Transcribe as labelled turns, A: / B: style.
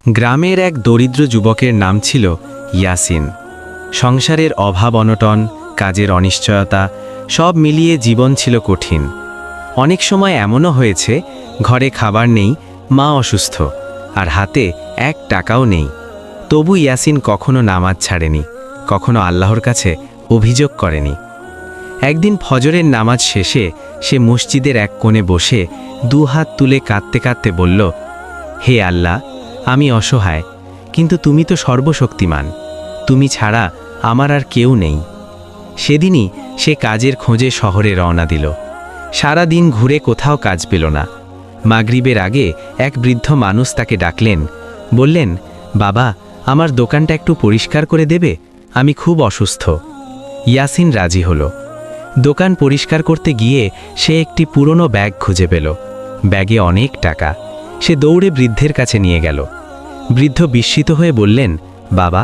A: গ্রামের এক দরিদ্র যুবকের নাম ছিল ইয়াসিন। সংসারের অভাব অনটন, কাজের অনিশ্চয়তা সব মিলিয়ে জীবন ছিল কঠিন। অনেক সময় এমনও হয়েছে ঘরে খাবার নেই, মা অসুস্থ, আর হাতে 1 টাকাও নেই। তবু ইয়াসিন কখনো নামাজ ছাড়েনি, কখনো আল্লাহর কাছে অভিযোগ করেনি। একদিন ফজরের নামাজ শেষে সে মসজিদের এক কোণে বসে 2 হাত তুলে কাঁদতে কাঁদতে বলল, হে আল্লাহ, আমি অসহায়, কিন্তু তুমি তো সর্বশক্তিমান, তুমি ছাড়া আমার আর কেউ নেই। সেদিনই সে কাজের খোঁজে শহরে রওনা দিল। সারা দিন ঘুরে কোথাও কাজ পেল না। মাগরিবের আগে এক বৃদ্ধ মানুষ তাকে ডাকলেন, বললেন, বাবা, আমার দোকানটা একটু পরিষ্কার করে দেবে, আমি খুব অসুস্থ। ইয়াসিন রাজি হলো। দোকান পরিষ্কার করতে গিয়ে সে একটি পুরনো ব্যাগ খুঁজে পেল। ব্যাগে অনেক টাকা। সে দৌড়ে বৃদ্ধের কাছে নিয়ে গেল। বৃদ্ধ বিস্মিত হয়ে বললেন, বাবা,